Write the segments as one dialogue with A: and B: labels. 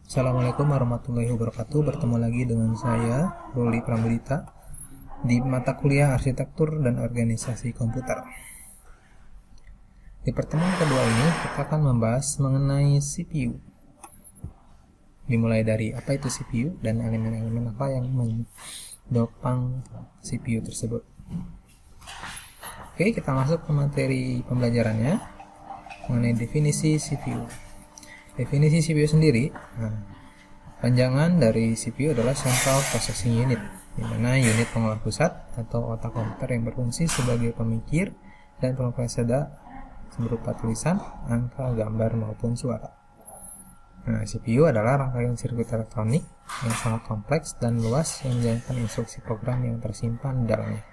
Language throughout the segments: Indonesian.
A: Assalamualaikum warahmatullahi wabarakatuh. Bertemu lagi dengan saya, Ruli Pramudita, di mata kuliah Arsitektur dan Organisasi Komputer. Di pertemuan kedua ini, kita akan membahas mengenai CPU. Dimulai dari apa itu CPU dan elemen-elemen apa yang mendopang CPU tersebut. Oke, kita masuk ke materi pembelajarannya mengenai definisi CPU. Definisi CPU sendiri, panjangan dari CPU adalah Central Processing Unit, di mana unit pengolah pusat atau otak komputer yang berfungsi sebagai pemikir dan pemproses data berupa tulisan, angka, gambar maupun suara. CPU adalah rangkaian sirkuit elektronik yang sangat kompleks dan luas yang menjalankan instruksi program yang tersimpan di dalamnya.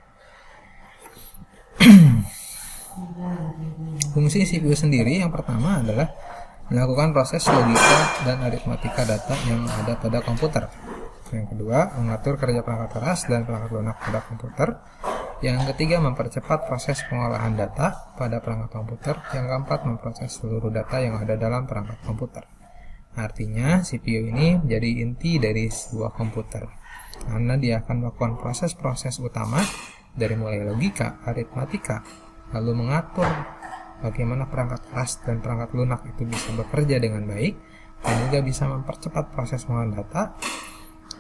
A: Fungsi CPU sendiri yang pertama adalah melakukan proses logika dan aritmatika data yang ada pada komputer. Yang kedua, mengatur kerja perangkat keras dan perangkat lunak pada komputer. Yang ketiga, mempercepat proses pengolahan data pada perangkat komputer. Yang keempat, memproses seluruh data yang ada dalam perangkat komputer. Artinya, CPU ini menjadi inti dari sebuah komputer, karena dia akan melakukan proses-proses utama dari mulai logika, aritmatika, lalu mengatur bagaimana perangkat keras dan perangkat lunak itu bisa bekerja dengan baik, dan juga bisa mempercepat proses pengolahan data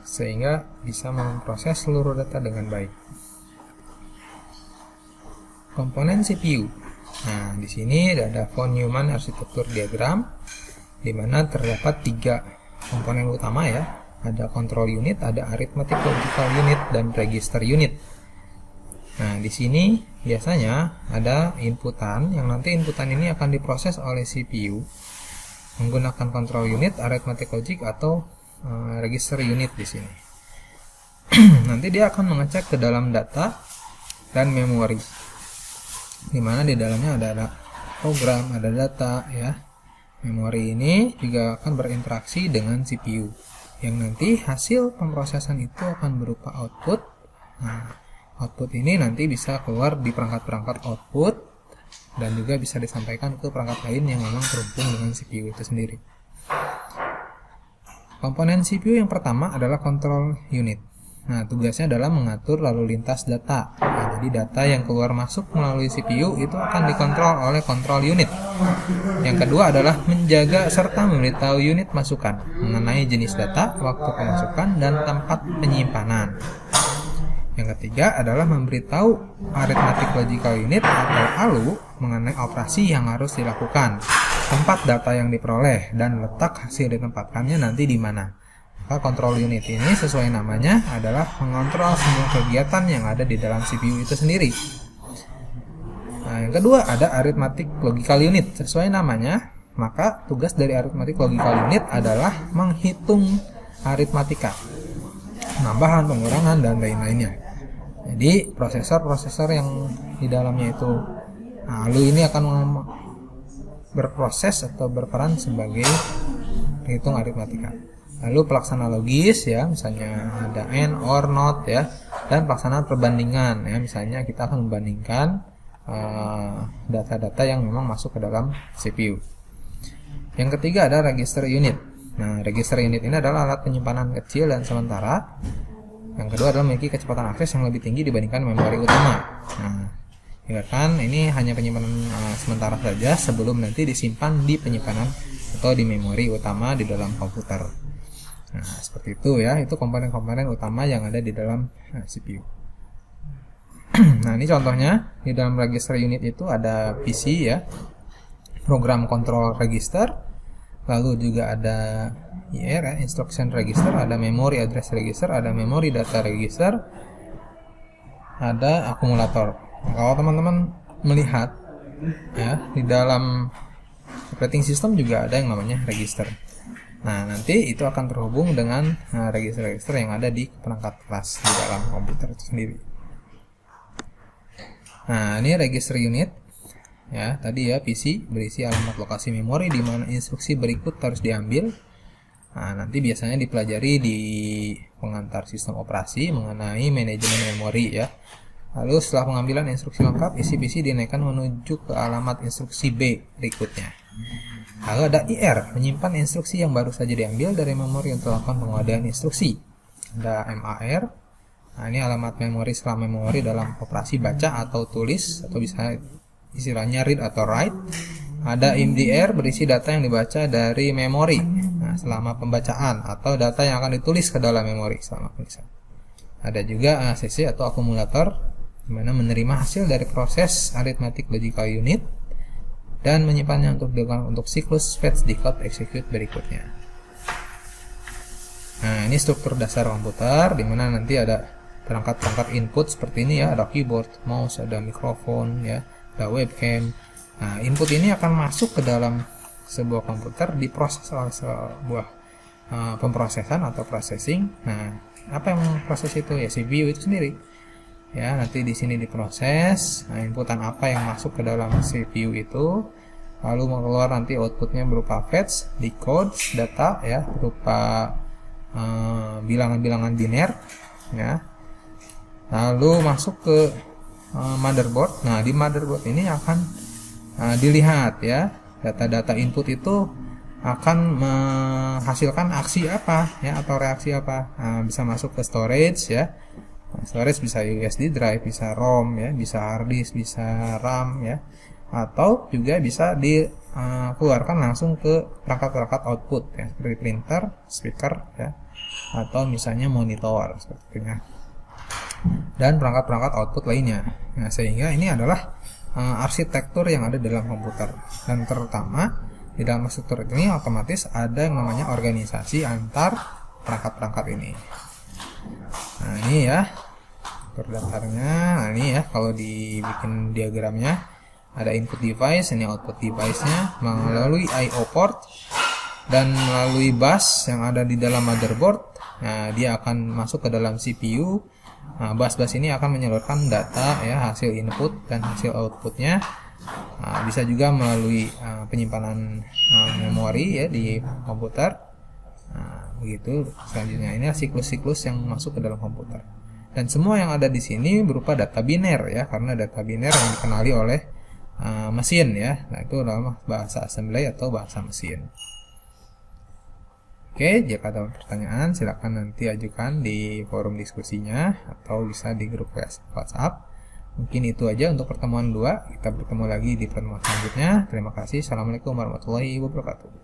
A: sehingga bisa memproses seluruh data dengan baik. Komponen CPU. Nah, di sini ada von Neumann arsitektur diagram, di mana terdapat 3 komponen utama ya. Ada control unit, ada arithmetic logical unit, dan register unit. Nah, di sini biasanya ada inputan yang nanti inputan ini akan diproses oleh CPU menggunakan control unit, arithmetic logic atau register unit di sini. Nanti dia akan mengecek ke dalam data dan memori, di mana di dalamnya ada program, ada data ya. Memori ini juga akan berinteraksi dengan CPU, yang nanti hasil pemrosesan itu akan berupa output. Nah, output ini nanti bisa keluar di perangkat-perangkat output dan juga bisa disampaikan ke perangkat lain yang memang terhubung dengan CPU itu sendiri. Komponen CPU yang pertama adalah control unit. Nah, tugasnya adalah mengatur lalu lintas data. Nah, jadi data yang keluar masuk melalui CPU itu akan dikontrol oleh control unit. Yang kedua adalah menjaga serta memberitahu unit masukan mengenai jenis data, waktu pemasukan, dan tempat penyimpanan. Yang ketiga adalah memberitahu arithmetic logical unit atau ALU mengenai operasi yang harus dilakukan, tempat data yang diperoleh, dan letak hasil ditempatkannya nanti di mana. Maka control unit ini sesuai namanya adalah mengontrol semua kegiatan yang ada di dalam CPU itu sendiri. Nah, yang kedua ada arithmetic logical unit. Sesuai namanya, maka tugas dari arithmetic logical unit adalah menghitung aritmatika, penambahan, pengurangan, dan lain-lainnya. Jadi prosesor-prosesor yang di dalamnya itu ALU ini akan berproses atau berperan sebagai penghitung aritmatika. Lalu pelaksana logis ya, misalnya ada AND, OR, NOT ya, dan pelaksanaan perbandingan ya, misalnya kita akan membandingkan data-data yang memang masuk ke dalam CPU. Yang ketiga ada register unit. Nah, register unit ini adalah alat penyimpanan kecil dan sementara. Yang kedua adalah memiliki kecepatan akses yang lebih tinggi dibandingkan memori utama. Nah, ya kan, ini hanya penyimpanan sementara saja sebelum nanti disimpan di penyimpanan atau di memori utama di dalam komputer. Nah, seperti itu ya, itu komponen-komponen utama yang ada di dalam CPU. Nah, ini contohnya di dalam register unit itu ada PC ya, program control register, lalu juga ada IR ya, instruction register, ada memory address register, ada memory data register, ada akumulator. Nah, kalau teman-teman melihat ya, di dalam operating system juga ada yang namanya register. Nah, nanti itu akan terhubung dengan register-register yang ada di perangkat keras di dalam komputer itu sendiri. Nah, ini register unit ya, tadi ya PC berisi alamat lokasi memori di mana instruksi berikut harus diambil. Nah, nanti biasanya dipelajari di pengantar sistem operasi mengenai manajemen memori ya. Lalu setelah pengambilan instruksi lengkap, isi PC dinaikkan menuju ke alamat instruksi B berikutnya. Lalu ada IR, menyimpan instruksi yang baru saja diambil dari memori untuk melakukan penguadaan instruksi. Ada MAR, nah ini alamat memori setelah memori dalam operasi baca atau tulis, atau bisa istilahnya read atau write. Ada IMDR, berisi data yang dibaca dari memori selama pembacaan, atau data yang akan ditulis ke dalam memori selama tulisan. Ada juga ACC atau akumulator, di mana menerima hasil dari proses arithmetic logical unit dan menyimpannya untuk siklus fetch, decode, execute berikutnya. Nah, ini struktur dasar komputer, di mana nanti ada perangkat-perangkat input seperti ini ya, ada keyboard, mouse, ada mikrofon ya, ada webcam. Nah, input ini akan masuk ke dalam sebuah komputer, diproses oleh sebuah pemrosesan atau processing. Nah, apa yang memproses itu ya, CPU itu sendiri. Ya, nanti di sini diproses. Nah, inputan apa yang masuk ke dalam CPU itu, lalu keluar nanti outputnya berupa fetch, decode data ya, berupa bilangan-bilangan biner ya. Lalu masuk ke motherboard. Nah, di motherboard ini akan dilihat ya, data-data input itu akan menghasilkan aksi apa ya, atau reaksi apa. Nah, bisa masuk ke storage ya. Storage bisa USD drive, bisa ROM ya, bisa hard disk, bisa RAM ya, atau juga bisa dikeluarkan langsung ke perangkat-perangkat output ya, seperti printer, speaker ya, atau misalnya monitor sepertinya, dan perangkat-perangkat output lainnya. Nah, sehingga ini adalah arsitektur yang ada dalam komputer, dan terutama di dalam arsitektur ini otomatis ada yang namanya organisasi antar perangkat-perangkat ini. Nah, ini ya terdaftarnya. Nah, ini ya kalau dibikin diagramnya, ada input device, ini output device-nya melalui I/O port dan melalui bus yang ada di dalam motherboard. Nah, dia akan masuk ke dalam CPU. Nah, bus-bus ini akan menyalurkan data ya, hasil input dan hasil outputnya. Nah, bisa juga melalui penyimpanan memori ya di komputer. Nah, begitu selanjutnya. Ini siklus-siklus yang masuk ke dalam komputer. Dan semua yang ada di sini berupa data biner ya, karena data biner yang dikenali oleh mesin ya. Nah, itu adalah bahasa assembly atau bahasa mesin. Oke, jika ada pertanyaan silakan nanti ajukan di forum diskusinya atau bisa di grup WhatsApp. Mungkin itu aja untuk pertemuan 2. Kita bertemu lagi di pertemuan selanjutnya. Terima kasih. Assalamualaikum warahmatullahi wabarakatuh.